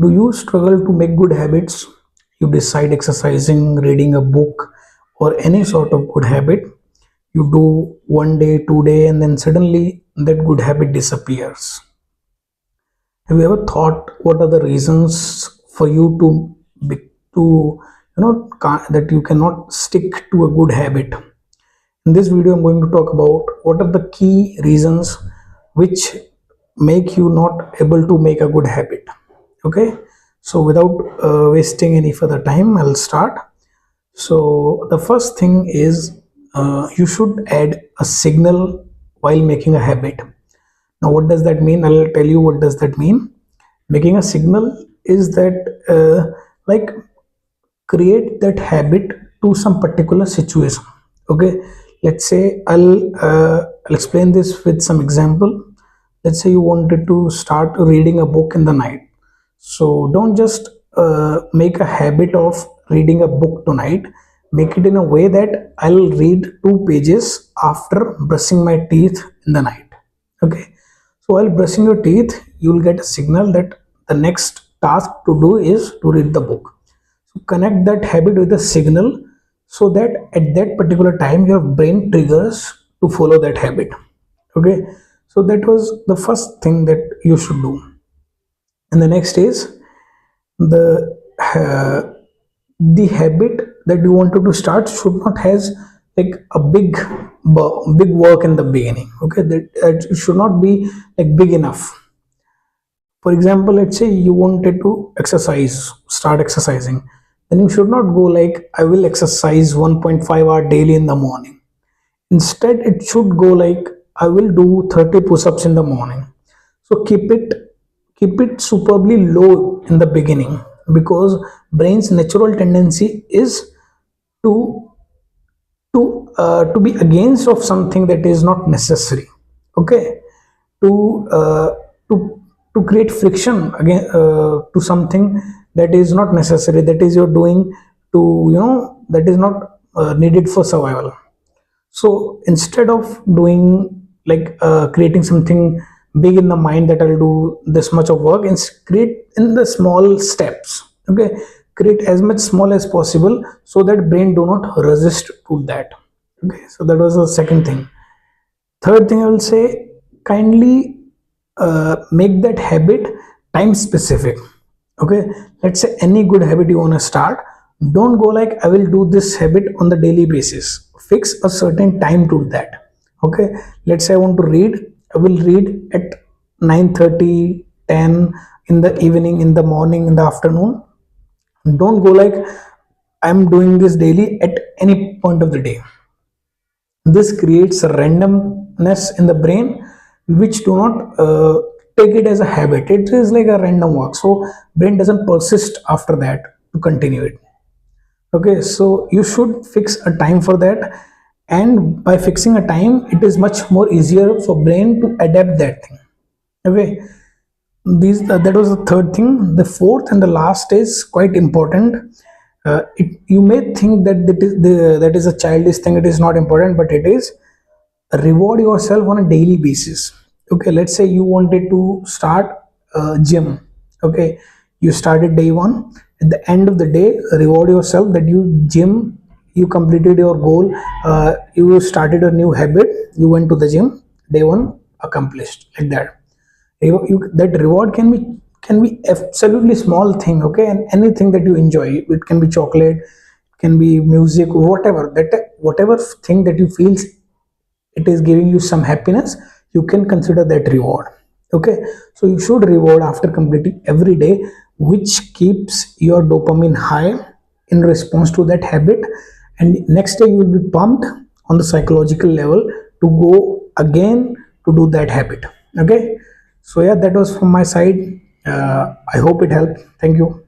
Do you struggle to make good habits? You decide exercising, reading a book, or any sort of good habit. You do one day, 2 day, and then suddenly that good habit disappears. Have you ever thought what are the reasons for you be, to that you cannot stick to a good habit? In this video, I'm going to talk about what are the key reasons which make you not able to make a good habit. Okay, so without wasting any further time, I'll start. So the first thing is you should add a signal while making a habit. Now, what does that mean? I'll tell you what does that mean. Making a signal is that like create that habit to some particular situation. Okay, let's say I'll explain this with some example. Let's say you wanted to start reading a book in the night, so don't just make a habit of reading a book tonight. Make it in a way that I'll read 2 pages after brushing my teeth in the night. Okay, so while brushing your teeth, you'll get a signal that the next task to do is to read the book. So connect that habit with a signal so that at that particular time your brain triggers to follow that habit. Okay, so that was the first thing that you should do. And the next is the the habit that you wanted to start should not has like a big work in the beginning. Okay, that it should not be like big enough. For example, let's say you wanted to start exercising, then you should not go like I will exercise 1.5 hour daily in the morning. Instead, it should go like I will do 30 push-ups in the morning. So keep it superbly low in the beginning, because brain's natural tendency is to to be against of something that is not necessary. Okay, to to create friction again to something that is not necessary, that is you're doing to that is not needed for survival. So instead of doing like creating something big in the mind that I'll do this much of work, and create in the small steps. Okay, create as much small as possible so that brain do not resist to that. Okay, so that was the second thing. Third thing I will say, kindly make that habit time specific. Okay, let's say any good habit you want to start, don't go like I will do this habit on the daily basis. Fix a certain time to that. Okay, let's say I want to read, I will read at 9:30, 10 in the evening, in the morning, in the afternoon. Don't go like I'm doing this daily at any point of the day. This creates a randomness in the brain, which do not take it as a habit. It is like a random walk, so brain doesn't persist after that to continue it. Okay, so you should fix a time for that, and by fixing a time, it is much more easier for brain to adapt that thing. Okay, that was the third thing. The fourth and the last is quite important. You may think that that is a childish thing, it is not important, but it is. Reward yourself on a daily basis. Okay, let's say you wanted to start gym. Okay, you started day one. At the end of the day, reward yourself that you completed your goal. You started a new habit, you went to the gym, day one accomplished, like that. That reward can be absolutely small thing. Okay, and anything that you enjoy, it can be chocolate, it can be music, whatever thing that you feel it is giving you some happiness, you can consider that reward. Okay, so you should reward after completing every day, which keeps your dopamine high in response to that habit, and next day you will be pumped on the psychological level to go again to do that habit. Okay, so yeah, that was from my side. I hope it helped. Thank you.